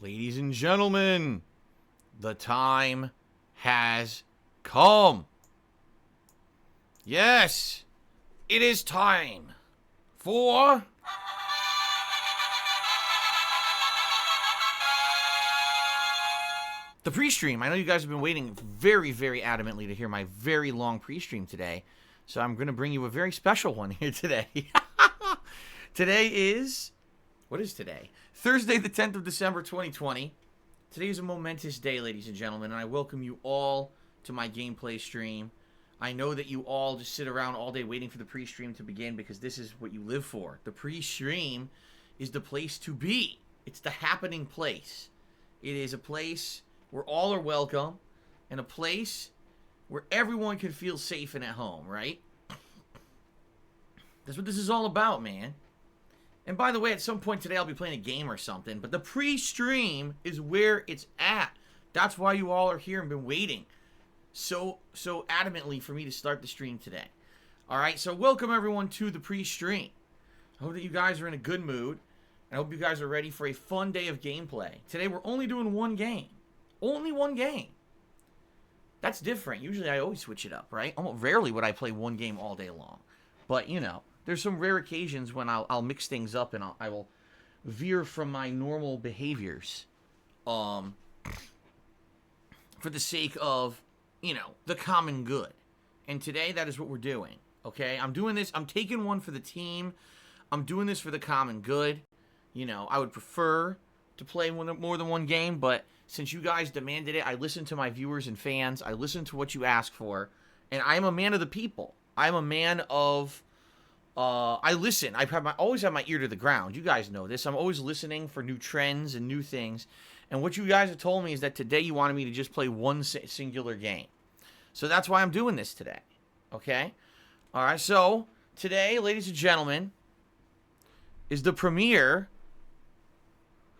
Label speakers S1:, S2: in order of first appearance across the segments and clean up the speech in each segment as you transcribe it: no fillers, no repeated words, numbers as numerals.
S1: Ladies and gentlemen, the time has come. Yes, it is time for the pre-stream. I know you guys have been waiting very, very adamantly to hear my very long pre-stream today, so I'm going to bring you a very special one here today. Today is... What is today? Thursday, the 10th of December, 2020. Today is a momentous day, ladies and gentlemen, and I welcome you all to my gameplay stream. I know that you all just sit around all day waiting for the pre-stream to begin because this is what you live for. The pre-stream is the place to be. It's the happening place. It is a place where all are welcome and a place where everyone can feel safe and at home, right? That's what this is all about, man. And by the way, at some point today, I'll be playing a game or something. But the pre-stream is where it's at. That's why you all are here and been waiting so adamantly for me to start the stream today. All right, so welcome everyone to the pre-stream. I hope that you guys are in a good mood. I hope you guys are ready for a fun day of gameplay. Today, we're only doing one game. Only one game. That's different. Usually, I always switch it up, right? Almost rarely would I play one game all day long. But, you know. There's some rare occasions when I'll mix things up and I will veer from my normal behaviors for the sake of, you know, the common good. And today, that is what we're doing, okay? I'm doing this. I'm taking one for the team. I'm doing this for the common good. You know, I would prefer to play more than one game, but since you guys demanded it, I listened to my viewers and fans. I listened to what you asked for, and I am a man of the people. I am a man of... I listen. Always have my ear to the ground. You guys know this. I'm always listening for new trends and new things. And what you guys have told me is that today you wanted me to just play one singular game. So that's why I'm doing this today. Okay? All right. So today, ladies and gentlemen, is the premiere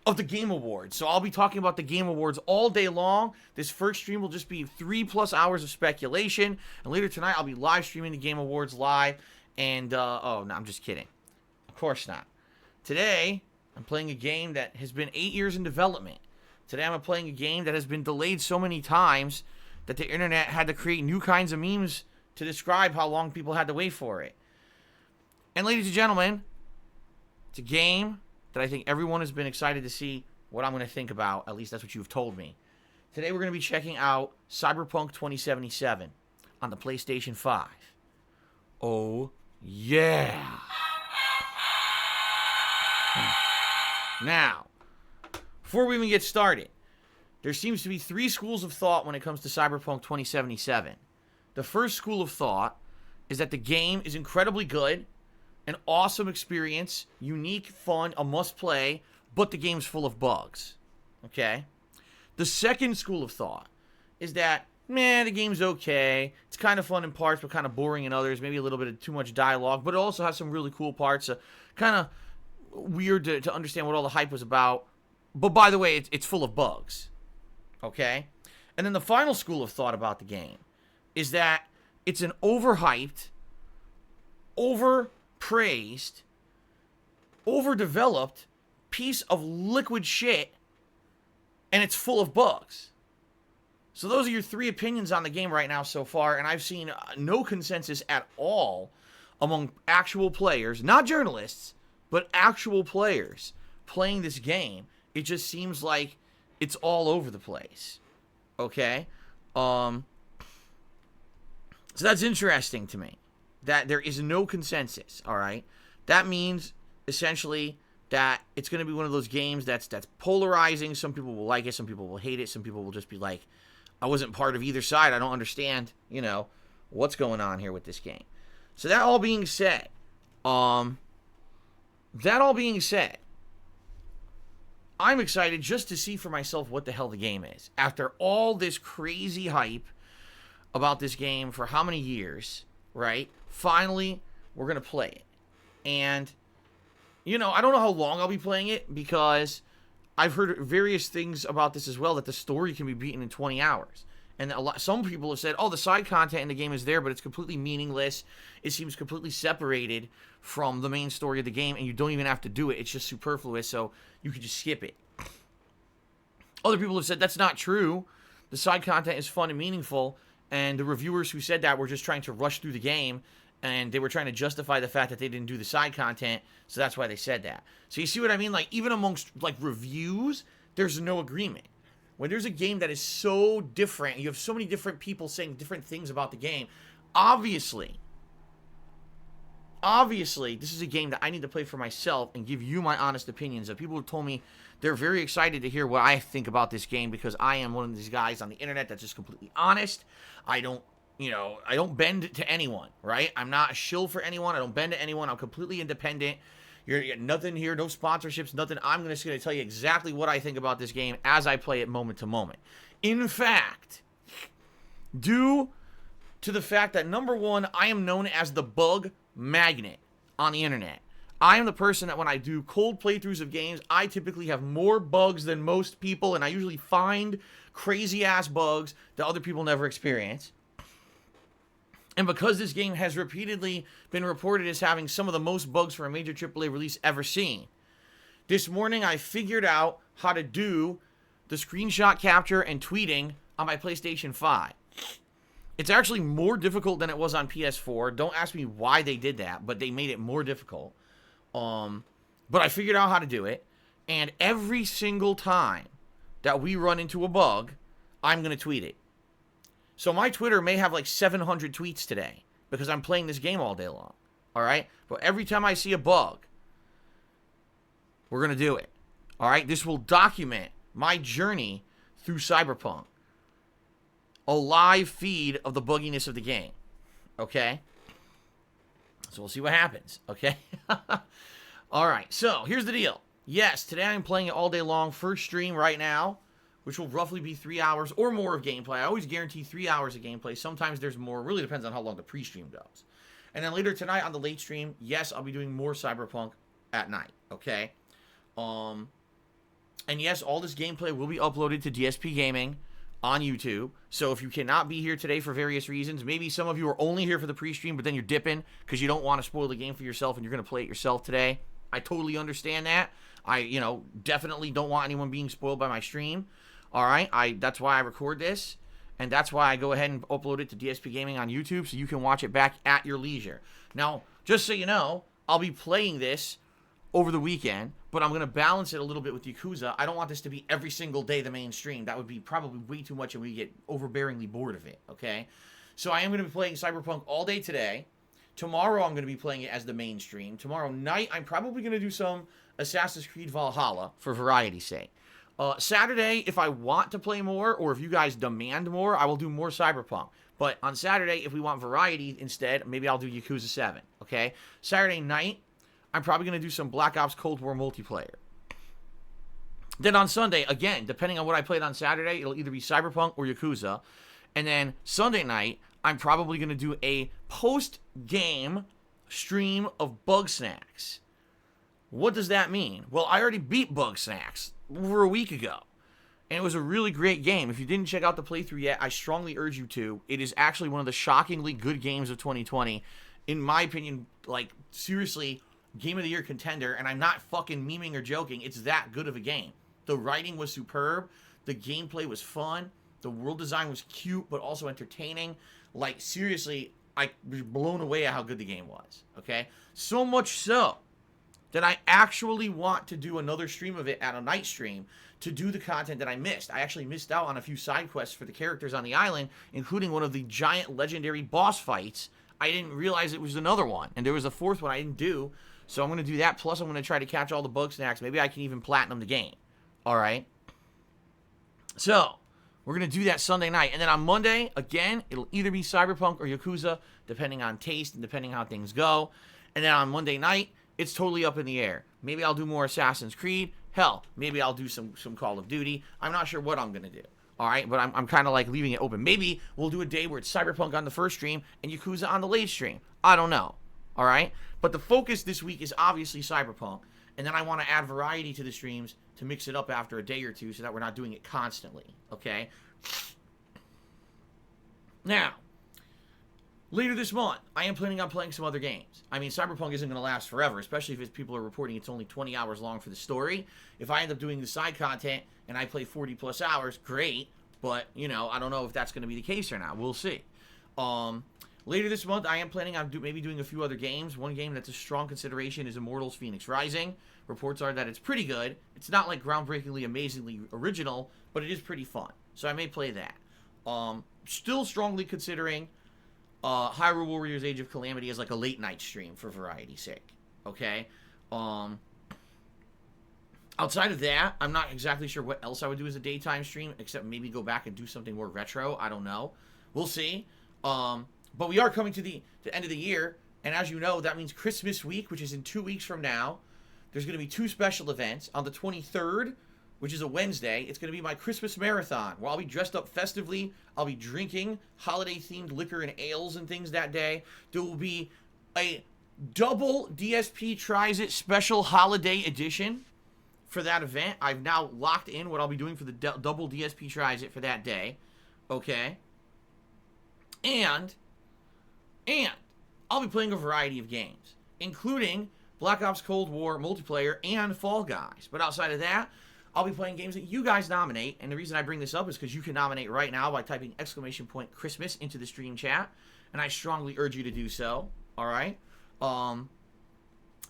S1: of the Game Awards. So I'll be talking about the Game Awards all day long. This first stream will just be 3+ hours of speculation. And later tonight, I'll be live streaming the Game Awards live. And, oh, no, I'm just kidding. Of course not. Today, I'm playing a game that has been 8 years in development. Today, I'm playing a game that has been delayed so many times that the internet had to create new kinds of memes to describe how long people had to wait for it. And, ladies and gentlemen, it's a game that I think everyone has been excited to see what I'm going to think about. At least that's what you've told me. Today, we're going to be checking out Cyberpunk 2077 on the PlayStation 5. Oh, yeah. Now, before we even get started, there seems to be 3 schools of thought when it comes to Cyberpunk 2077. The first school of thought is that the game is incredibly good, an awesome experience, unique, fun, a must-play, but the game's full of bugs. Okay? The second school of thought is that the game's okay. It's kind of fun in parts, but kind of boring in others. Maybe a little bit of too much dialogue, but it also has some really cool parts. Kind of weird to understand what all the hype was about. But by the way, it's full of bugs. Okay? And then the final school of thought about the game is that it's an overhyped, overpraised, overdeveloped piece of liquid shit, and it's full of bugs. So those are your 3 opinions on the game right now so far, and I've seen no consensus at all among actual players, not journalists, but actual players playing this game. It just seems like it's all over the place. Okay? So that's interesting to me, that there is no consensus, all right? That means, essentially, that it's going to be one of those games that's polarizing. Some people will like it, some people will hate it, some people will just be like, I wasn't part of either side. I don't understand, you know, what's going on here with this game. So that all being said, I'm excited just to see for myself what the hell the game is. After all this crazy hype about this game for how many years, right? Finally, we're going to play it. And, you know, I don't know how long I'll be playing it because I've heard various things about this as well, that the story can be beaten in 20 hours. And some people have said, oh, the side content in the game is there, but it's completely meaningless. It seems completely separated from the main story of the game, and you don't even have to do it. It's just superfluous, so you could just skip it. Other people have said that's not true. The side content is fun and meaningful, and the reviewers who said that were just trying to rush through the game, and they were trying to justify the fact that they didn't do the side content, so that's why they said that. So you see what I mean? Like, even amongst, like, reviews, there's no agreement. When there's a game that is so different, you have so many different people saying different things about the game, obviously, this is a game that I need to play for myself and give you my honest opinions. Of people who told me they're very excited to hear what I think about this game, because I am one of these guys on the internet that's just completely honest. I don't bend to anyone, right? I'm not a shill for anyone. I don't bend to anyone. I'm completely independent. You're nothing here, no sponsorships, nothing. I'm just going to tell you exactly what I think about this game as I play it moment to moment. In fact, due to the fact that, number one, I am known as the bug magnet on the internet. I am the person that when I do cold playthroughs of games, I typically have more bugs than most people, and I usually find crazy-ass bugs that other people never experience. And because this game has repeatedly been reported as having some of the most bugs for a major AAA release ever seen, this morning I figured out how to do the screenshot capture and tweeting on my PlayStation 5. It's actually more difficult than it was on PS4. Don't ask me why they did that, but they made it more difficult. But I figured out how to do it, and every single time that we run into a bug, I'm going to tweet it. So my Twitter may have like 700 tweets today because I'm playing this game all day long. All right? But every time I see a bug, we're going to do it. All right? This will document my journey through Cyberpunk. A live feed of the bugginess of the game. Okay? So we'll see what happens. Okay? All right. So here's the deal. Yes, today I'm playing it all day long. First stream right now, which will roughly be 3 hours or more of gameplay. I always guarantee 3 hours of gameplay. Sometimes there's more. It really depends on how long the pre-stream goes. And then later tonight on the late stream, yes, I'll be doing more Cyberpunk at night, okay? And yes, all this gameplay will be uploaded to DSPGaming on YouTube. So if you cannot be here today for various reasons, maybe some of you are only here for the pre-stream, but then you're dipping because you don't want to spoil the game for yourself and you're going to play it yourself today. I totally understand that. I, definitely don't want anyone being spoiled by my stream. All right, that's why I record this, and that's why I go ahead and upload it to DSPGaming on YouTube so you can watch it back at your leisure. Now, just so you know, I'll be playing this over the weekend, but I'm going to balance it a little bit with Yakuza. I don't want this to be every single day the main stream. That would be probably way too much, and we get overbearingly bored of it, okay? So I am going to be playing Cyberpunk all day today. Tomorrow, I'm going to be playing it as the main stream. Tomorrow night, I'm probably going to do some Assassin's Creed Valhalla for variety's sake. Saturday, if I want to play more, or if you guys demand more, I will do more Cyberpunk. But on Saturday, if we want variety instead, maybe I'll do Yakuza 7, okay? Saturday night, I'm probably going to do some Black Ops Cold War multiplayer. Then on Sunday, again, depending on what I played on Saturday, it'll either be Cyberpunk or Yakuza. And then Sunday night, I'm probably going to do a post-game stream of Bug Snacks. What does that mean? Well, I already beat Bug Snacks over a week ago, and it was a really great game. If you didn't check out the playthrough yet, I strongly urge you to. It is actually one of the shockingly good games of 2020. In my opinion, like, seriously, Game of the Year contender, and I'm not fucking memeing or joking. It's that good of a game. The writing was superb. The gameplay was fun. The world design was cute, but also entertaining. Like, seriously, I was blown away at how good the game was, okay? So much so that I actually want to do another stream of it at a night stream to do the content that I missed. I actually missed out on a few side quests for the characters on the island, including one of the giant legendary boss fights. I didn't realize it was another one, and there was a fourth one I didn't do, so I'm going to do that, plus I'm going to try to catch all the Bug Snacks. Maybe I can even platinum the game, all right? So, we're going to do that Sunday night, and then on Monday, again, it'll either be Cyberpunk or Yakuza, depending on taste and depending on how things go, and then on Monday night, it's totally up in the air. Maybe I'll do more Assassin's Creed. Hell, maybe I'll do some Call of Duty. I'm not sure what I'm going to do. All right, but I'm kind of like leaving it open. Maybe we'll do a day where it's Cyberpunk on the first stream and Yakuza on the late stream. I don't know. All right, but the focus this week is obviously Cyberpunk. And then I want to add variety to the streams to mix it up after a day or two so that we're not doing it constantly. Okay? Now, later this month, I am planning on playing some other games. I mean, Cyberpunk isn't going to last forever, especially if people are reporting it's only 20 hours long for the story. If I end up doing the side content, and I play 40 plus hours, great. But, you know, I don't know if that's going to be the case or not. We'll see. Later this month, I am planning on maybe doing a few other games. One game that's a strong consideration is Immortals Phoenix Rising. Reports are that it's pretty good. It's not like groundbreakingly, amazingly original, but it is pretty fun. So I may play that. Still strongly considering Hyrule Warriors Age of Calamity as like a late night stream for variety's sake. Okay? Outside of that, I'm not exactly sure what else I would do as a daytime stream, except maybe go back and do something more retro. I don't know. We'll see. But we are coming to the end of the year, and as you know, that means Christmas week, which is in 2 weeks from now. There's going to be 2 special events. On the 23rd, which is a Wednesday, it's going to be my Christmas marathon, where I'll be dressed up festively. I'll be drinking holiday-themed liquor and ales and things that day. There will be a double DSP Tries It special holiday edition for that event. I've now locked in what I'll be doing for the double DSP Tries It for that day. Okay? And I'll be playing a variety of games, including Black Ops Cold War multiplayer and Fall Guys. But outside of that, I'll be playing games that you guys nominate. And the reason I bring this up is because you can nominate right now by typing !Christmas into the stream chat. And I strongly urge you to do so. All right?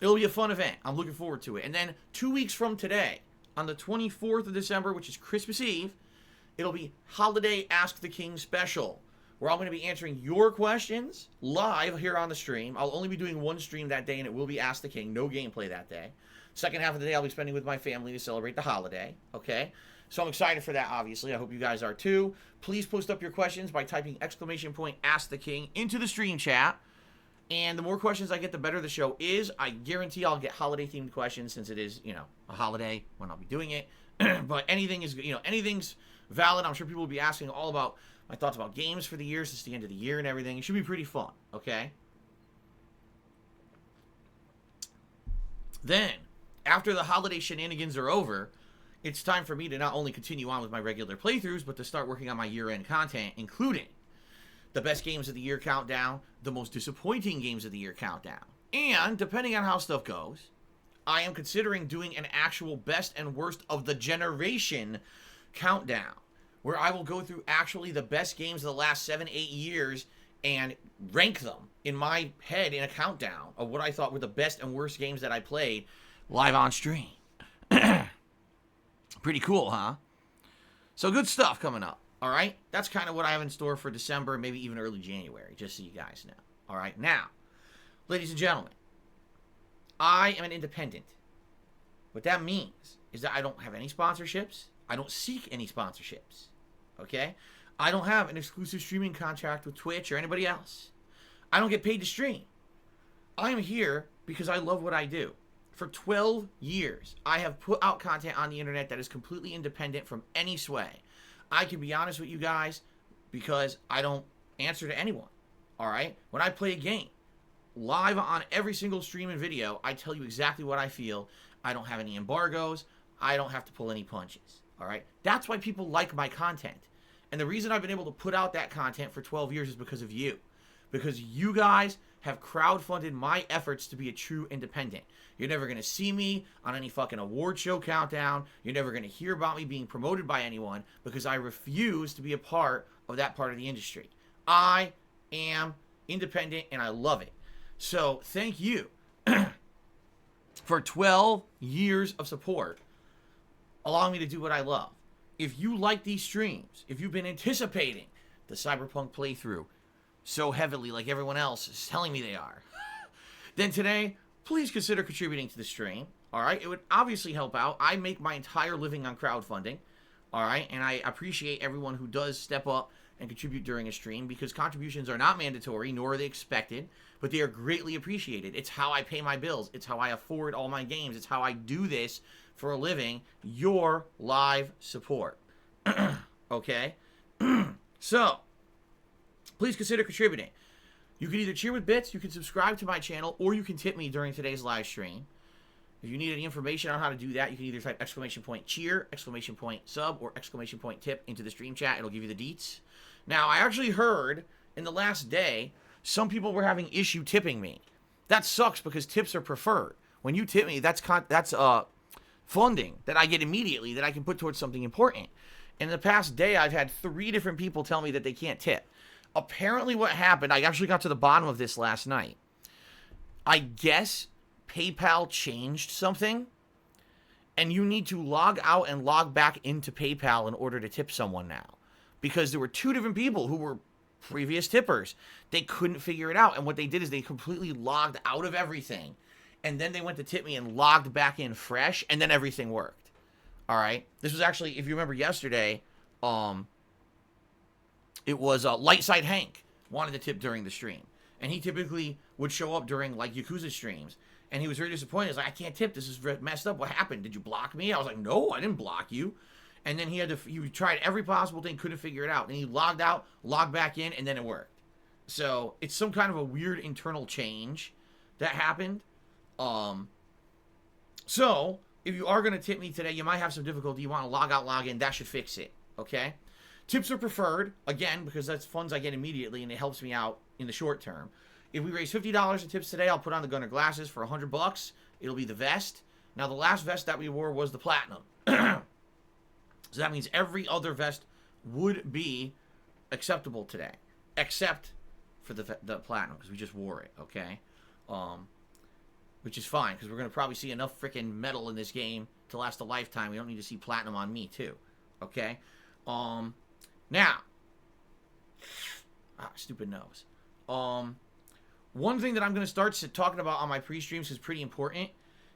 S1: It'll be a fun event. I'm looking forward to it. And then 2 weeks from today, on the 24th of December, which is Christmas Eve, it'll be Holiday Ask the King special, where I'm going to be answering your questions live here on the stream. I'll only be doing one stream that day, and it will be Ask the King. No gameplay that day. Second half of the day, I'll be spending with my family to celebrate the holiday. Okay? So I'm excited for that, obviously. I hope you guys are too. Please post up your questions by typing !Ask the King into the stream chat. And the more questions I get, the better the show is. I guarantee I'll get holiday-themed questions since it is, you know, a holiday when I'll be doing it. But anything is, you know, anything's valid. I'm sure people will be asking all about my thoughts about games for the year since the end of the year and everything. It should be pretty fun, okay? Then, after the holiday shenanigans are over, it's time for me to not only continue on with my regular playthroughs, but to start working on my year-end content, including the best games of the year countdown, the most disappointing games of the year countdown. And, depending on how stuff goes, I am considering doing an actual best and worst of the generation countdown, where I will go through actually the best games of the last 7-8 years and rank them in my head in a countdown of what I thought were the best and worst games that I played live on stream. Pretty cool, huh? So good stuff coming up, all right? That's kind of what I have in store for December, maybe even early January, just so you guys know. All right, now, ladies and gentlemen, I am an independent. What that means is that I don't have any sponsorships. I don't seek any sponsorships. Okay? I don't have an exclusive streaming contract with Twitch or anybody else. I don't get paid to stream. I am here because I love what I do. For 12 years, I have put out content on the internet that is completely independent from any sway. I can be honest with you guys because I don't answer to anyone. All right? When I play a game, live on every single stream and video, I tell you exactly what I feel. I don't have any embargoes. I don't have to pull any punches. All right? That's why people like my content. And the reason I've been able to put out that content for 12 years is because of you. Because you guys have crowdfunded my efforts to be a true independent. You're never going to see me on any fucking award show countdown. You're never going to hear about me being promoted by anyone because I refuse to be a part of that part of the industry. I am independent and I love it. So thank you for 12 years of support, allowing me to do what I love. If you like these streams, if you've been anticipating the Cyberpunk playthrough so heavily like everyone else is telling me they are, then today, please consider contributing to the stream, all right? It would obviously help out. I make my entire living on crowdfunding, all right? And I appreciate everyone who does step up and contribute during a stream because contributions are not mandatory, nor are they expected, but they are greatly appreciated. It's how I pay my bills. It's how I afford all my games. It's how I do this for a living. Your live support. Okay? So, please consider contributing. You can either cheer with bits, you can subscribe to my channel, or you can tip me during today's live stream. If you need any information on how to do that, you can either type !cheer, !sub, or !tip into the stream chat. It'll give you the deets. Now, I actually heard in the last day, some people were having issue tipping me. That sucks because tips are preferred. When you tip me, that's funding that I get immediately that I can put towards something important. In the past day, I've had 3 different people tell me that they can't tip. Apparently what happened, I actually got to the bottom of this last night. I guess PayPal changed something, and you need to log out and log back into PayPal in order to tip someone now. Because there were 2 different people who were previous tippers. They couldn't figure it out, and what they did is they completely logged out of everything, and then they went to tip me and logged back in fresh, and then everything worked. All right? This was actually, if you remember yesterday, it was Lightside Hank wanted to tip during the stream. And he typically would show up during, like, Yakuza streams. And he was very disappointed. He's like, I can't tip. This is messed up. What happened? Did you block me? I was like, no, I didn't block you. And then he tried every possible thing, couldn't figure it out. And he logged out, logged back in, and then it worked. So it's some kind of a weird internal change that happened. So if you are going to tip me today, you might have some difficulty. You want to log out, log in. That should fix it. Okay? Tips are preferred, again, because that's funds I get immediately, and it helps me out in the short term. If we raise $50 in tips today, I'll put on the Gunner glasses for $100. It'll be the vest. Now, the last vest that we wore was the platinum. So that means every other vest would be acceptable today, except for the platinum, because we just wore it, okay? Which is fine, because we're going to probably see enough freaking metal in this game to last a lifetime. We don't need to see platinum on me, too, okay? Now, stupid nose. One thing that I'm going to start talking about on my pre-streams is pretty important.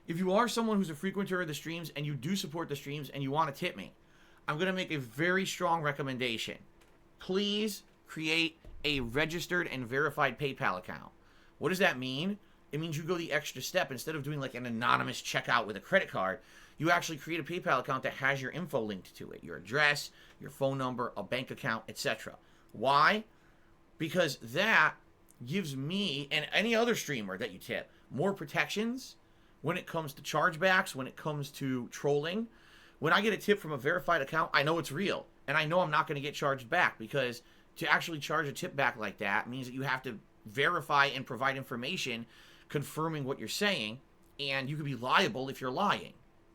S1: If you are someone who's a frequenter of the streams and you do support the streams and you want to tip me, I'm going to make a very strong recommendation. Please create a registered and verified PayPal account. What does that mean? It means you go the extra step. Instead of doing like an anonymous checkout with a credit card, you actually create a PayPal account that has your info linked to it. Your address, your phone number, a bank account, etc. Why? Because that gives me and any other streamer that you tip more protections when it comes to chargebacks, when it comes to trolling. When I get a tip from a verified account, I know it's real. And I know I'm not going to get charged back, because to actually charge a tip back like that means that you have to verify and provide information confirming what you're saying, and you could be liable if you're lying.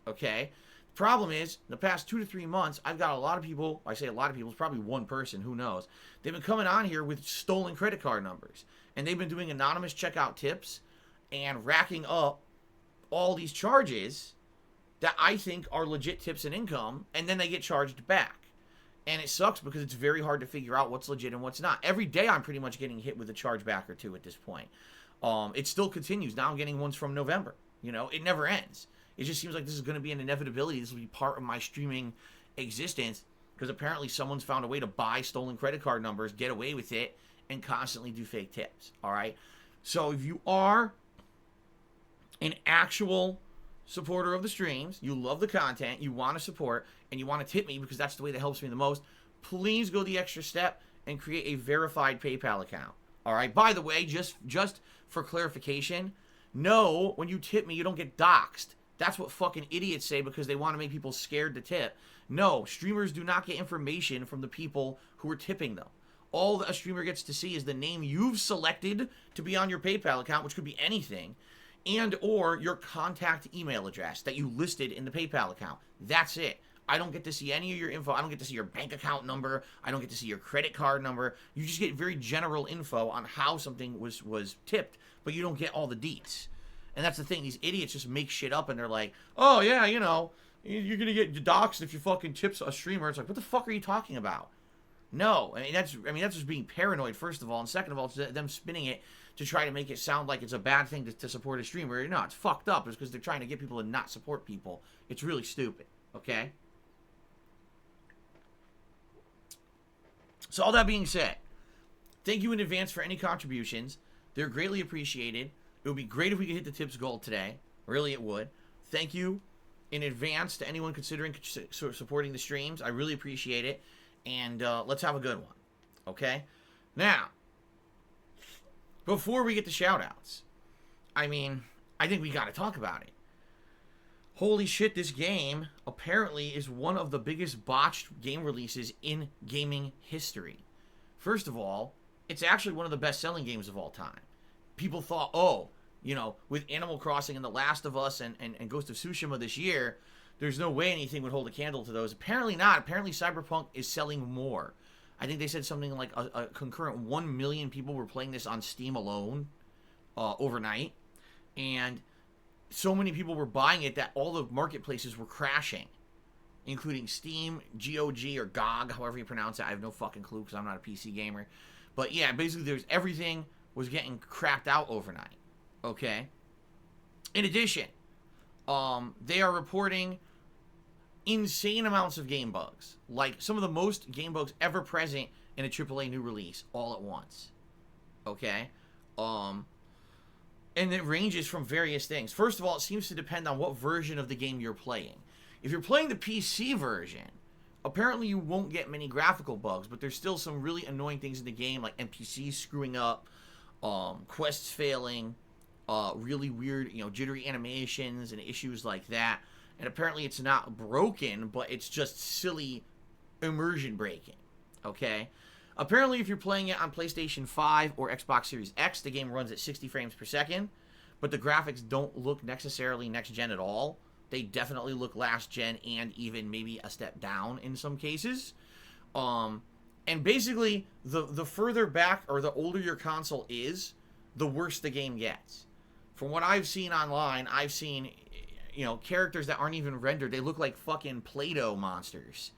S1: Okay? The problem is, in the past 2 to 3 months, I've got a lot of people, I say a lot of people, it's probably one person, who knows. They've been coming on here with stolen credit card numbers, and they've been doing anonymous checkout tips and racking up all these charges that I think are legit tips and income, and then they get charged back. And it sucks because it's very hard to figure out what's legit and what's not. Every day I'm pretty much getting hit with a chargeback or 2 at this point. It still continues. Now I'm getting ones from November. You know, it never ends. It just seems like this is going to be an inevitability. This will be part of my streaming existence, because apparently someone's found a way to buy stolen credit card numbers, get away with it, and constantly do fake tips. All right? So if you are an actual supporter of the streams, you love the content, you want to support, and you want to tip me because that's the way that helps me the most, please go the extra step and create a verified PayPal account. All right? By the way, just for clarification, no, when you tip me, you don't get doxxed. That's what fucking idiots say because they want to make people scared to tip. No, streamers do not get information from the people who are tipping them. All a streamer gets to see is the name you've selected to be on your PayPal account, which could be anything, and or your contact email address that you listed in the PayPal account. That's it. I don't get to see any of your info. I don't get to see your bank account number. I don't get to see your credit card number. You just get very general info on how something was tipped, but you don't get all the deets. And that's the thing. These idiots just make shit up, and they're like, oh, yeah, you know, you're going to get doxxed if you fucking tips a streamer. It's like, what the fuck are you talking about? No. That's just being paranoid, first of all. And second of all, it's them spinning it to try to make it sound like it's a bad thing to support a streamer. No, it's fucked up. It's because they're trying to get people to not support people. It's really stupid, okay? So all that being said, thank you in advance for any contributions. They're greatly appreciated. It would be great if we could hit the tips goal today. Really, it would. Thank you in advance to anyone considering supporting the streams. I really appreciate it. And let's have a good one, okay? Now, before we get to shoutouts, I think we got to talk about it. Holy shit, this game apparently is one of the biggest botched game releases in gaming history. First of all, it's actually one of the best-selling games of all time. People thought, oh, you know, with Animal Crossing and The Last of Us and Ghost of Tsushima this year, there's no way anything would hold a candle to those. Apparently not. Apparently Cyberpunk is selling more. I think they said something like a concurrent 1 million people were playing this on Steam alone overnight. And so many people were buying it that all the marketplaces were crashing, including Steam, GOG, or GOG, however you pronounce it. I have no fucking clue because I'm not a PC gamer. But yeah, basically everything was getting crapped out overnight. Okay? In addition, they are reporting insane amounts of game bugs. Like some of the most game bugs ever present in a AAA new release all at once. Okay? And it ranges from various things. First of all, it seems to depend on what version of the game you're playing. If you're playing the PC version, apparently you won't get many graphical bugs, but there's still some really annoying things in the game, like NPCs screwing up, quests failing, really weird, jittery animations and issues like that. And apparently it's not broken, but it's just silly immersion breaking. Okay? Apparently if you're playing it on PlayStation 5 or Xbox Series X, the game runs at 60 frames per second, but the graphics don't look necessarily next gen at all. They definitely look last gen and even maybe a step down in some cases. And basically, the further back or the older your console is, the worse the game gets. From what I've seen online, I've seen, characters that aren't even rendered. They look like fucking Play-Doh monsters.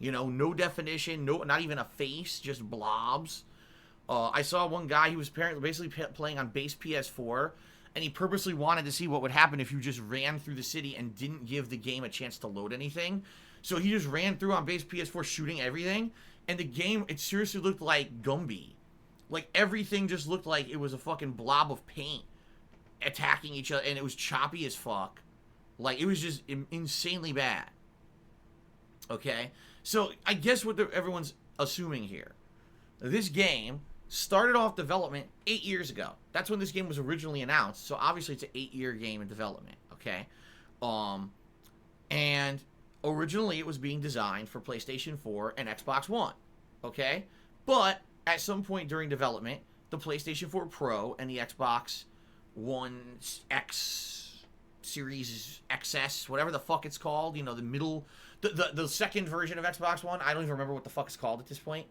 S1: No definition, not even a face, just blobs. I saw one guy who was basically playing on base PS4, and he purposely wanted to see what would happen if you just ran through the city and didn't give the game a chance to load anything. So he just ran through on base PS4 shooting everything, and the game, it seriously looked like Gumby. Like, everything just looked like it was a fucking blob of paint attacking each other, and it was choppy as fuck. Like, it was just insanely bad. Okay? So, I guess what everyone's assuming here, this game started off development 8 years ago. That's when this game was originally announced. So obviously it's an 8-year game in development, okay? And originally it was being designed for PlayStation 4 and Xbox One, okay? But at some point during development, the PlayStation 4 Pro and the Xbox One X Series XS, whatever the fuck it's called, the second version of Xbox One, I don't even remember what the fuck it's called at this point.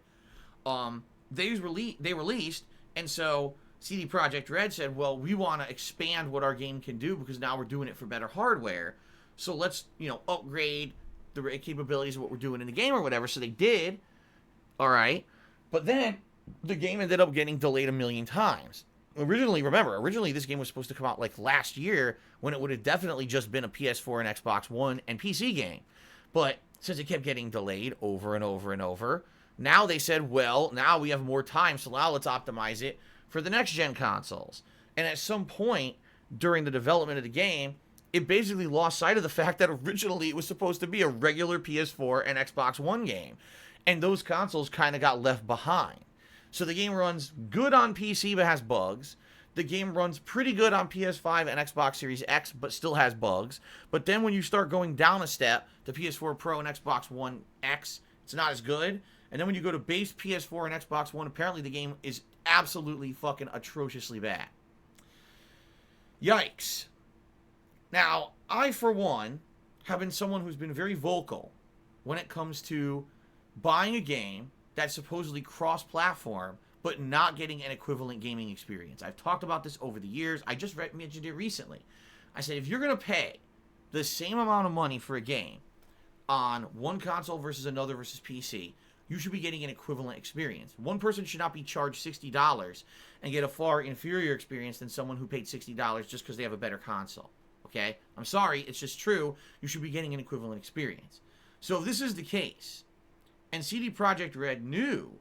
S1: They released, and so CD Projekt Red said, well, we want to expand what our game can do because now we're doing it for better hardware. So let's, upgrade the capabilities of what we're doing in the game or whatever. So they did. All right. But then the game ended up getting delayed a million times. Originally this game was supposed to come out like last year when it would have definitely just been a PS4 and Xbox One and PC game. But since it kept getting delayed over and over and over, now they said, well, now we have more time, so now let's optimize it for the next-gen consoles. And at some point during the development of the game, it basically lost sight of the fact that originally it was supposed to be a regular PS4 and Xbox One game. And those consoles kind of got left behind. So the game runs good on PC but has bugs. The game runs pretty good on PS5 and Xbox Series X but still has bugs. But then when you start going down a step to PS4 Pro and Xbox One X, it's not as good. And then when you go to base PS4 and Xbox One, apparently the game is absolutely fucking atrociously bad. Yikes. Now, I, for one, have been someone who's been very vocal when it comes to buying a game that's supposedly cross-platform, but not getting an equivalent gaming experience. I've talked about this over the years. I just mentioned it recently. I said, if you're going to pay the same amount of money for a game on one console versus another versus PC, you should be getting an equivalent experience. One person should not be charged $60 and get a far inferior experience than someone who paid $60 just because they have a better console. Okay? I'm sorry, it's just true. You should be getting an equivalent experience. So if this is the case, and CD Projekt Red knew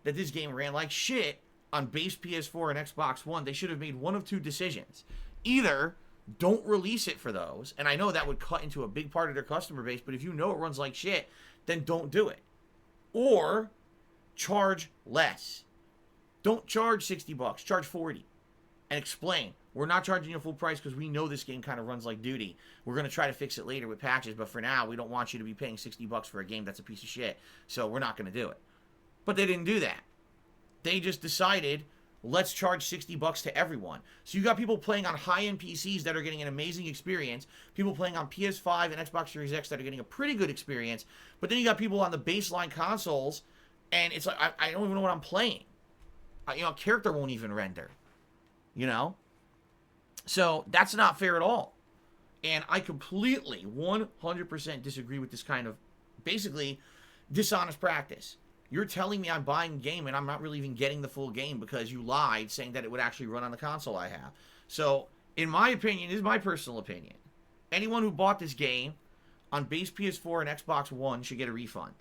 S1: that this game ran like shit on base PS4 and Xbox One, they should have made one of two decisions. Either don't release it for those, and I know that would cut into a big part of their customer base, but if you know it runs like shit, then don't do it. Or charge less. Don't charge $60, charge $40. And explain, we're not charging you full price because we know this game kind of runs like duty. We're going to try to fix it later with patches, but for now, we don't want you to be paying $60 for a game that's a piece of shit, so we're not going to do it. But they didn't do that. They just decided, let's charge $60 to everyone. So you got people playing on high-end PCs that are getting an amazing experience, people playing on PS5 and Xbox Series X that are getting a pretty good experience, but then you got people on the baseline consoles, and it's like, I don't even know what I'm playing. Character won't even render. So that's not fair at all. And I completely, 100% disagree with this kind of, basically, dishonest practice. You're telling me I'm buying a game and I'm not really even getting the full game because you lied saying that it would actually run on the console I have. So, in my opinion, this is my personal opinion, anyone who bought this game on base PS4 and Xbox One should get a refund.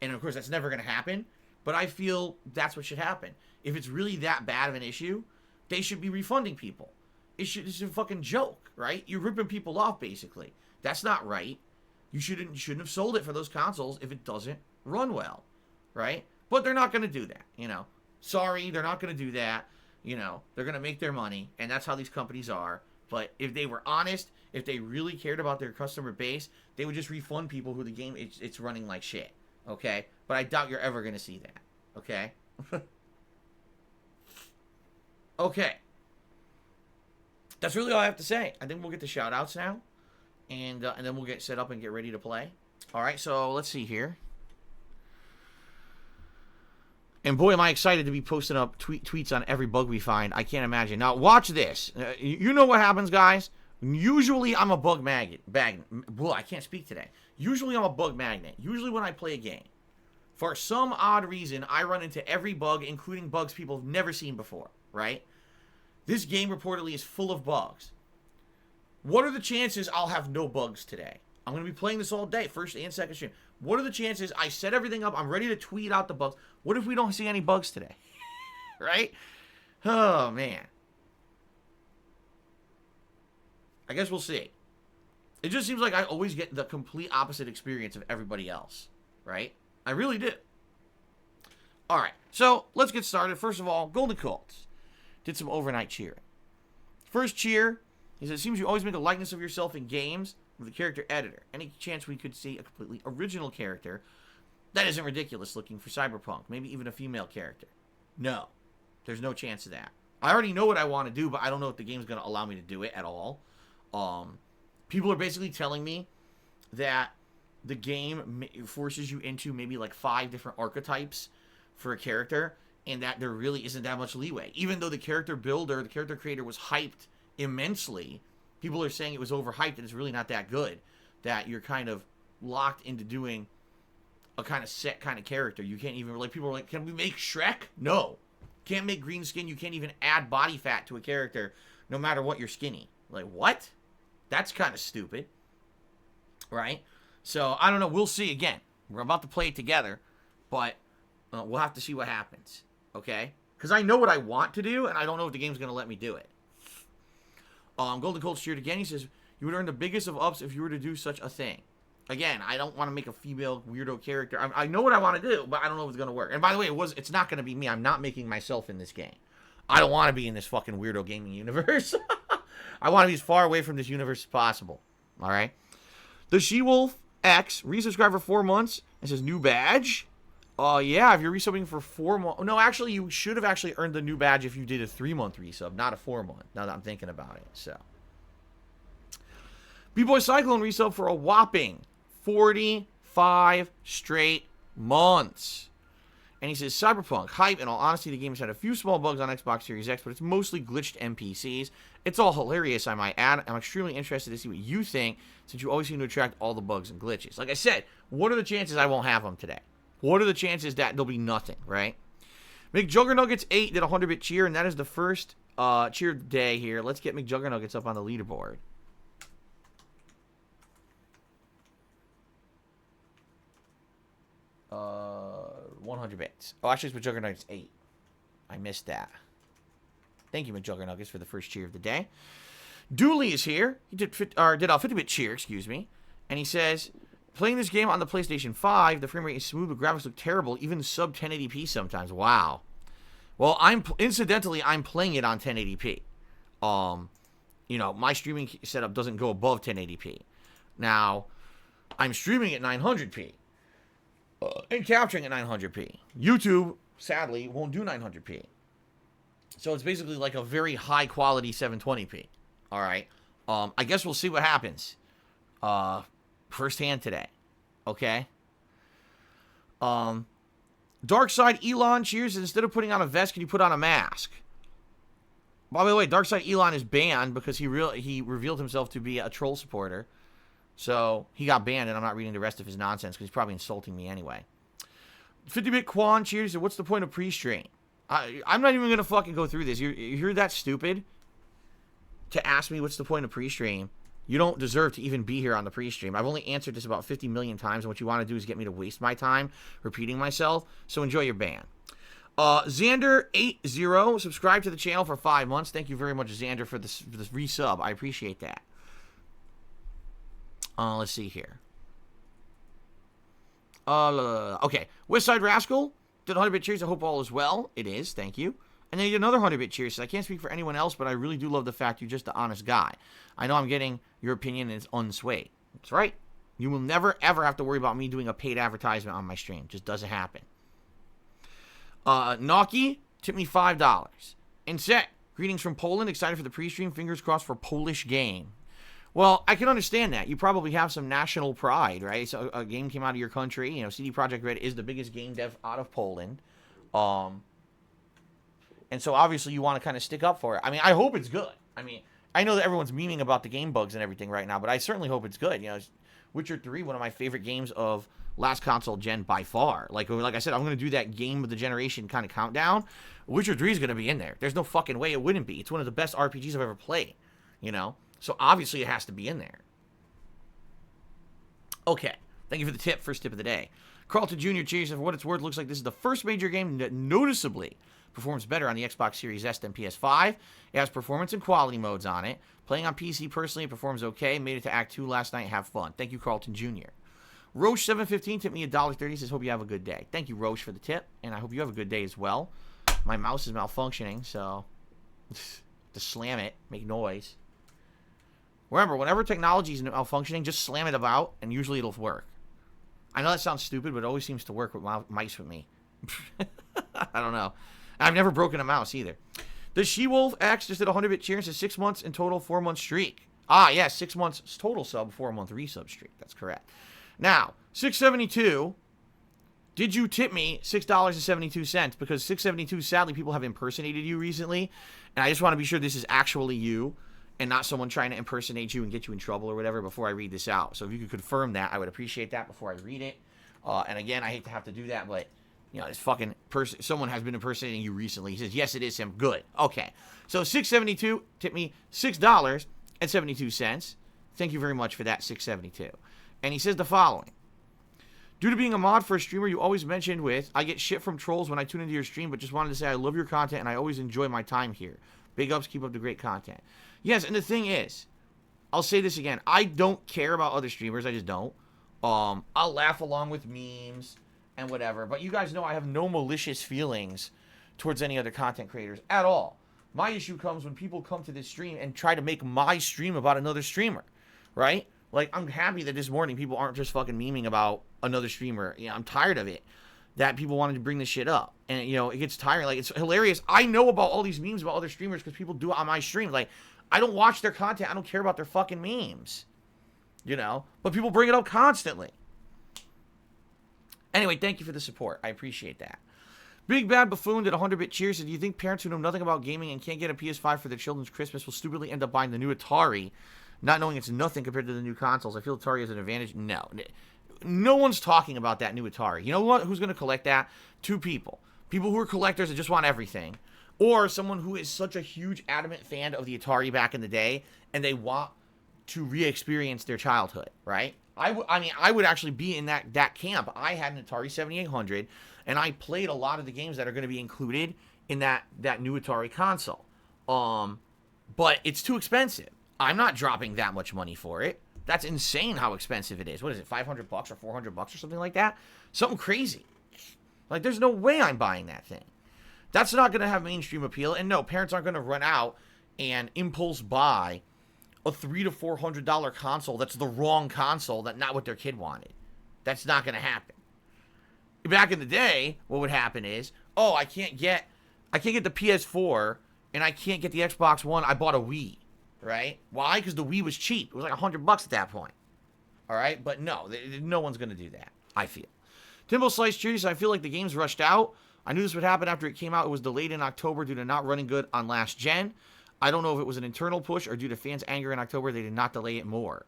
S1: And of course, that's never going to happen, but I feel that's what should happen. If it's really that bad of an issue, they should be refunding people. It's a fucking joke, right? You're ripping people off, basically. That's not right. You shouldn't have sold it for those consoles if it doesn't run well. Right? But they're not going to do that, Sorry, they're not going to do that. They're going to make their money, and that's how these companies are. But if they were honest, if they really cared about their customer base, they would just refund people who the game, it's running like shit. Okay? But I doubt you're ever going to see that. Okay? Okay. That's really all I have to say. I think we'll get the shout-outs now, and then we'll get set up and get ready to play. All right, so let's see here. And boy, am I excited to be posting up tweets on every bug we find. I can't imagine. Now, watch this. You know what happens, guys? Usually, I'm a bug magnet. Well, I can't speak today. Usually, I'm a bug magnet. Usually, when I play a game. For some odd reason, I run into every bug, including bugs people have never seen before, right? This game reportedly is full of bugs. What are the chances I'll have no bugs today? I'm going to be playing this all day, first and second stream. What are the chances I set everything up, I'm ready to tweet out the bugs. What if we don't see any bugs today? Right? Oh, man. I guess we'll see. It just seems like I always get the complete opposite experience of everybody else. Right? I really do. Alright, so let's get started. First of all, Golden Colts did some overnight cheering. First cheer is it seems you always make a likeness of yourself in games with the character editor. Any chance we could see a completely original character that isn't ridiculous looking for Cyberpunk? Maybe even a female character? No. There's no chance of that. I already know what I want to do, but I don't know if the game's going to allow me to do it at all. People are basically telling me that the game forces you into maybe like 5 different archetypes for a character, and that there really isn't that much leeway. Even though the character builder, the character creator was hyped immensely, people are saying it was overhyped and it's really not that good, that you're kind of locked into doing a kind of set kind of character. You can't even, like, people are like, can we make Shrek? No. Can't make green skin. You can't even add body fat to a character no matter what you're skinny. Like, what? That's kind of stupid. Right? So, I don't know. We'll see again. We're about to play it together, but we'll have to see what happens. Okay? Because I know what I want to do, and I don't know if the game's going to let me do it. Golden Cold cheered again. He says, you would earn the biggest of ups if you were to do such a thing. Again, I don't want to make a female weirdo character. I know what I want to do, but I don't know if it's going to work. And by the way, it's not going to be me. I'm not making myself in this game. I don't want to be in this fucking weirdo gaming universe. I want to be as far away from this universe as possible. All right? The She-Wolf X resubscribed for 4 months. It says new badge. Yeah, if you're resubbing for 4 months. No, actually, you should have actually earned the new badge if you did a 3-month resub, not a 4-month, now that I'm thinking about it. So, B-Boy Cyclone resub for a whopping 45 straight months. And he says, Cyberpunk, hype. In all honesty, the game has had a few small bugs on Xbox Series X, but it's mostly glitched NPCs. It's all hilarious, I might add. I'm extremely interested to see what you think, since you always seem to attract all the bugs and glitches. Like I said, what are the chances I won't have them today? What are the chances that there'll be nothing, right? McJuggernuggets 8 did a 100-bit cheer, and that is the first cheer day here. Let's get McJuggernuggets up on the leaderboard. 100 bits. Oh, actually, it's McJuggernuggets 8. I missed that. Thank you, McJuggernuggets, for the first cheer of the day. Dooley is here. He did a 50-bit cheer, excuse me. And he says, playing this game on the PlayStation 5, the frame rate is smooth, but graphics look terrible, even sub 1080p sometimes. Wow. Well, incidentally, I'm playing it on 1080p. My streaming setup doesn't go above 1080p. Now, I'm streaming at 900p. And capturing at 900p. YouTube, sadly, won't do 900p. So it's basically like a very high quality 720p. All right. I guess we'll see what happens. Firsthand today. Okay. Dark Side Elon cheers. Instead of putting on a vest, can you put on a mask? By the way, Dark Side Elon is banned because he revealed himself to be a troll supporter. So he got banned, and I'm not reading the rest of his nonsense because he's probably insulting me anyway. 50-bit Quan cheers. What's the point of pre-stream? I'm not even going to fucking go through this. You're that stupid to ask me what's the point of pre-stream. You don't deserve to even be here on the pre-stream. I've only answered this about 50 million times, and what you want to do is get me to waste my time repeating myself. So enjoy your ban. Xander80, subscribe to the channel for 5 months. Thank you very much, Xander, for this resub. I appreciate that. Let's see here. Okay. Westside Rascal did 100-bit cheers. I hope all is well. It is. Thank you. And then you did another 100-bit cheers. I can't speak for anyone else, but I really do love the fact you're just an honest guy. I know I'm getting your opinion and it's unswayed. That's right. You will never, ever have to worry about me doing a paid advertisement on my stream. It just doesn't happen. Naki tipped me $5. And Set, greetings from Poland. Excited for the pre-stream. Fingers crossed for Polish game. Well, I can understand that. You probably have some national pride, right? So a game came out of your country. You know, CD Projekt Red is the biggest game dev out of Poland. And so obviously you want to kind of stick up for it. I mean, I hope it's good. I mean, I know that everyone's memeing about the game bugs and everything right now, but I certainly hope it's good. You know, Witcher 3, one of my favorite games of last console gen by far. Like I said, I'm going to do that game of the generation kind of countdown. Witcher 3 is going to be in there. There's no fucking way it wouldn't be. It's one of the best RPGs I've ever played, you know? So obviously it has to be in there. Okay. Thank you for the tip. First tip of the day. Carlton Jr. cheers. For what it's worth, looks like this is the first major game that noticeably performs better on the Xbox Series S than PS5. It has performance and quality modes on it. Playing on PC, personally, it performs okay. Made it to Act 2 last night. Have fun. Thank you, Carlton Jr. Roche715 tipped me $1.30. Says, hope you have a good day. Thank you, Roche, for the tip. And I hope you have a good day as well. My mouse is malfunctioning, so to slam it, make noise. Remember, whenever technology is malfunctioning, just slam it about, and usually it'll work. I know that sounds stupid, but it always seems to work with mice with me. I don't know. I've never broken a mouse either. The She-Wolf X just did 100-bit cheers. Says 6 months in total, 4-month streak. Ah, yes, 6 months total sub, 4-month resub streak. That's correct. Now, 672, did you tip me $6.72? Because 672, sadly, people have impersonated you recently, and I just want to be sure this is actually you and not someone trying to impersonate you and get you in trouble or whatever before I read this out. So if you could confirm that, I would appreciate that before I read it. And again, I hate to have to do that, but you know, this fucking person, someone has been impersonating you recently. He says, yes, it is him. Good. Okay. So 672 tipped me $6.72. Thank you very much for that, 672. And he says the following. Due to being a mod for a streamer you always mentioned with, I get shit from trolls when I tune into your stream, but just wanted to say I love your content and I always enjoy my time here. Big ups, keep up the great content. Yes, and the thing is, I'll say this again. I don't care about other streamers. I just don't. I'll laugh along with memes and whatever. But you guys know I have no malicious feelings towards any other content creators at all. My issue comes when people come to this stream and try to make my stream about another streamer, right? Like, I'm happy that this morning people aren't just fucking memeing about another streamer. You know, I'm tired of it. That people wanted to bring this shit up. And, you know, it gets tiring. Like, it's hilarious. I know about all these memes about other streamers because people do it on my stream. Like, I don't watch their content. I don't care about their fucking memes. You know? But people bring it up constantly. Anyway, thank you for the support. I appreciate that. Big Bad Buffoon did 100-bit cheers. Do you think parents who know nothing about gaming and can't get a PS5 for their children's Christmas will stupidly end up buying the new Atari, not knowing it's nothing compared to the new consoles? I feel Atari has an advantage. No. No one's talking about that new Atari. You know what? Who's going to collect that? Two people. People who are collectors that just want everything. Or someone who is such a huge, adamant fan of the Atari back in the day, and they want to re-experience their childhood, right? I would actually be in that camp. I had an Atari 7800, and I played a lot of the games that are going to be included in that new Atari console. But it's too expensive. I'm not dropping that much money for it. That's insane how expensive it is. What is it, $500 or $400 or something like that? Something crazy. Like, there's no way I'm buying that thing. That's not going to have mainstream appeal. And no, parents aren't going to run out and impulse buy a $300 to $400 console that's the wrong console, that's not what their kid wanted. That's not going to happen. Back in the day, what would happen is, oh, I can't get the PS4 and I can't get the Xbox One, I bought a Wii, right? Why? Because the Wii was cheap. It was like $100 at that point. All right? But no, no one's going to do that, I feel. Timbo Slice Cheers, I feel like the game's rushed out. I knew this would happen after it came out. It was delayed in October due to not running good on last gen. I don't know if it was an internal push or due to fans' anger in October, they did not delay it more.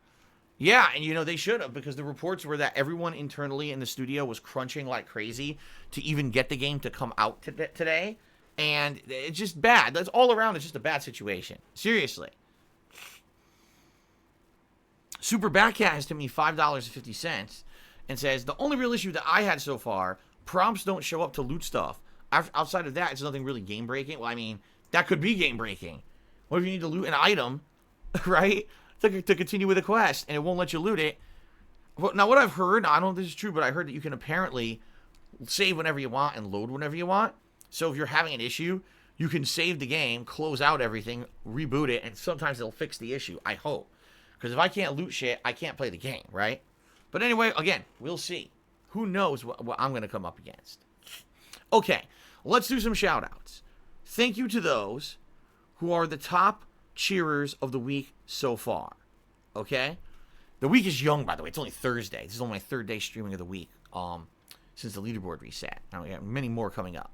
S1: Yeah, and you know, they should have, because the reports were that everyone internally in the studio was crunching like crazy to even get the game to come out today. And it's just bad. That's all around. It's just a bad situation. Seriously. Super Batcat has to me $5.50 and says, the only real issue that I had so far, prompts don't show up to loot stuff. Outside of that, it's nothing really game-breaking. Well, I mean, that could be game-breaking. What if you need to loot an item, right, to continue with a quest, and it won't let you loot it? Now, what I've heard, I don't know if this is true, but I heard that you can apparently save whenever you want and load whenever you want. So if you're having an issue, you can save the game, close out everything, reboot it, and sometimes it'll fix the issue, I hope. Because if I can't loot shit, I can't play the game, right? But anyway, again, we'll see. Who knows what I'm going to come up against. Okay, let's do some shout-outs. Thank you to those who are the top cheerers of the week so far. Okay? The week is young, by the way. It's only Thursday. This is only my third day streaming of the week since the leaderboard reset. Now we got many more coming up.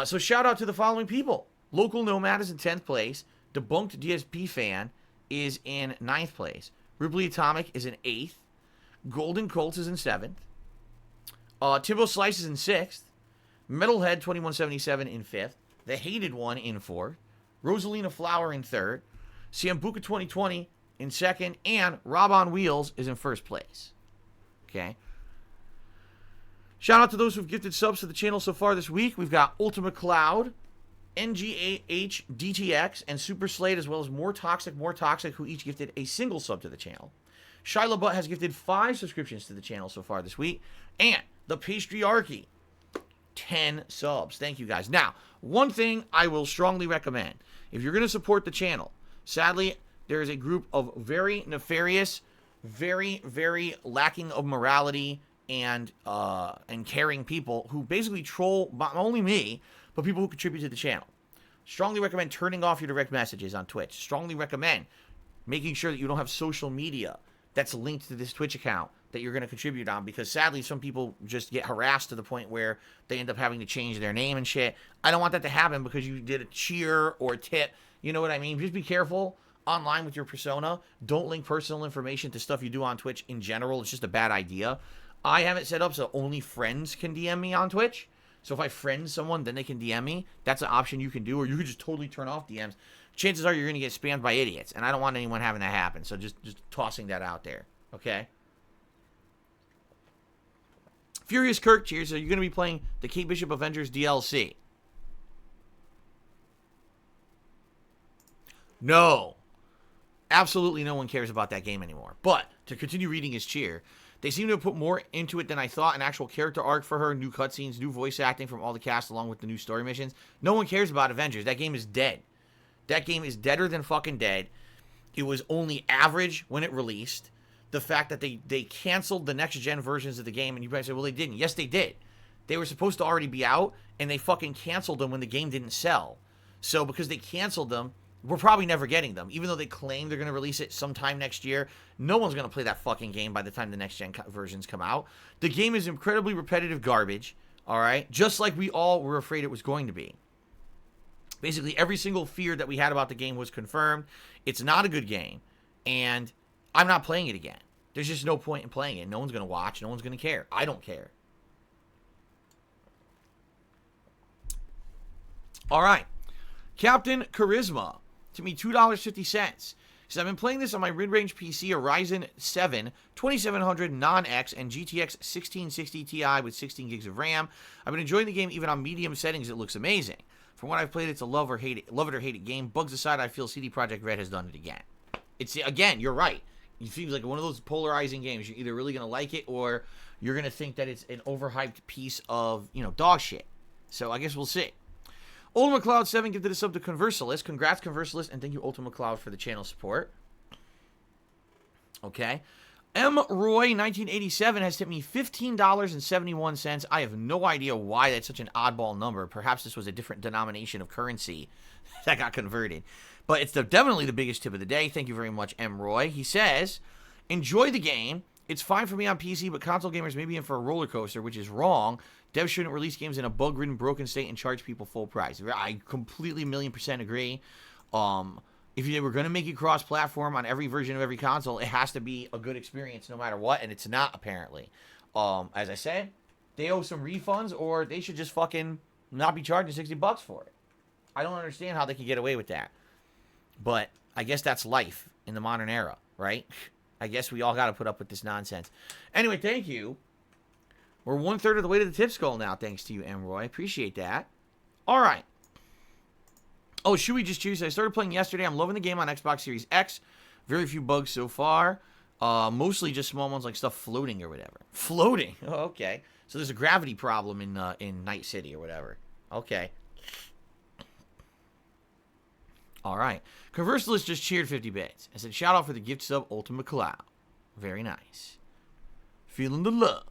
S1: So shout out to the following people. Local Nomad is in 10th place. Debunked DSP Fan is in 9th place. Ripley Atomic is in 8th. Golden Colts is in 7th. Timbo Slice is in 6th. Metalhead 2177 in 5th. The Hated One in 4th. Rosalina Flower in 3rd. Sambuca 2020 in 2nd. And Rob on Wheels is in 1st place. Okay. Shout out to those who've gifted subs to the channel so far this week. We've got Ultimate Cloud, NGAH DTX, and Super Slade, as well as More Toxic, who each gifted a single sub to the channel. Shyla Butt has gifted 5 subscriptions to the channel so far this week. And the Pastryarchy, 10 subs. Thank you, guys. Now, one thing I will strongly recommend, if you're going to support the channel, sadly, there is a group of very nefarious, very, very lacking of morality and caring people who basically troll not only me, but people who contribute to the channel. Strongly recommend turning off your direct messages on Twitch. Strongly recommend making sure that you don't have social media that's linked to this Twitch account that you're going to contribute on, because sadly some people just get harassed to the point where they end up having to change their name and shit. I don't want that to happen because you did a cheer or a tip. You know what I mean? Just be careful online with your persona. Don't link personal information to stuff you do on Twitch in general. It's just a bad idea. I have it set up so only friends can DM me on Twitch. So if I friend someone, then they can DM me. That's an option you can do, or you could just totally turn off DMs. Chances are you're going to get spammed by idiots, and I don't want anyone having that happen. So just tossing that out there, okay? Furious Kirk cheers. Are you going to be playing the Kate Bishop Avengers DLC? No. Absolutely no one cares about that game anymore. But to continue reading his cheer, they seem to have put more into it than I thought. An actual character arc for her, new cutscenes, new voice acting from all the cast, along with the new story missions. No one cares about Avengers. That game is dead. That game is deader than fucking dead. It was only average when it released. The fact that they canceled the next-gen versions of the game, and you guys say, well, they didn't. Yes, they did. They were supposed to already be out, and they fucking canceled them when the game didn't sell. So because they canceled them, we're probably never getting them. Even though they claim they're going to release it sometime next year, no one's going to play that fucking game by the time the next-gen versions come out. The game is incredibly repetitive garbage, all right? Just like we all were afraid it was going to be. Basically, every single fear that we had about the game was confirmed. It's not a good game, and I'm not playing it again. There's just no point in playing it. No one's going to watch. No one's going to care. I don't care. All right. Captain Charisma, to me, $2.50. Says, I've been playing this on my mid-range PC, a Ryzen 7 2700 non-X and GTX 1660 Ti with 16 gigs of RAM. I've been enjoying the game even on medium settings. It looks amazing. From what I've played, it's a love it or hate it game. Bugs aside, I feel CD Projekt Red has done it again. It's, again, you're right. It seems like one of those polarizing games. You're either really going to like it or you're going to think that it's an overhyped piece of, dog shit. So I guess we'll see. Ultimate Cloud 7 gifted a sub to Conversalist. Congrats, Conversalist, and thank you, Ultimate Cloud, for the channel support. Okay. M. Roy 1987 has tipped me $15.71. I have no idea why that's such an oddball number. Perhaps this was a different denomination of currency that got converted. But it's definitely the biggest tip of the day. Thank you very much, M. Roy. He says, enjoy the game. It's fine for me on PC, but console gamers may be in for a roller coaster, which is wrong. Devs shouldn't release games in a bug-ridden, broken state and charge people full price. I completely $1,000,000% agree. If you were going to make it cross-platform on every version of every console, it has to be a good experience no matter what, and it's not, apparently. As I said, they owe some refunds, or they should just fucking not be charging $60 for it. I don't understand how they can get away with that. But I guess that's life in the modern era, right? I guess we all got to put up with this nonsense. Anyway, thank you. We're 1/3 of the way to the tip skull now, thanks to you, M. Roy. Appreciate that. All right. Oh, should we just choose? I started playing yesterday. I'm loving the game on Xbox Series X. Very few bugs so far. Mostly just small ones like stuff floating or whatever. Floating? Oh, okay. So there's a gravity problem in Night City or whatever. Okay. All right. Conversalist just cheered 50 bits. I said, shout out for the gift sub, Ultimate Cloud. Very nice. Feeling the love.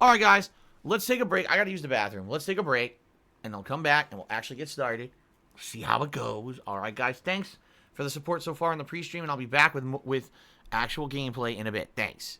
S1: All right, guys. Let's take a break. I got to use the bathroom. Let's take a break, and I'll come back, and we'll actually get started. See how it goes. All right, guys. Thanks for the support so far in the pre-stream, and I'll be back with actual gameplay in a bit. Thanks.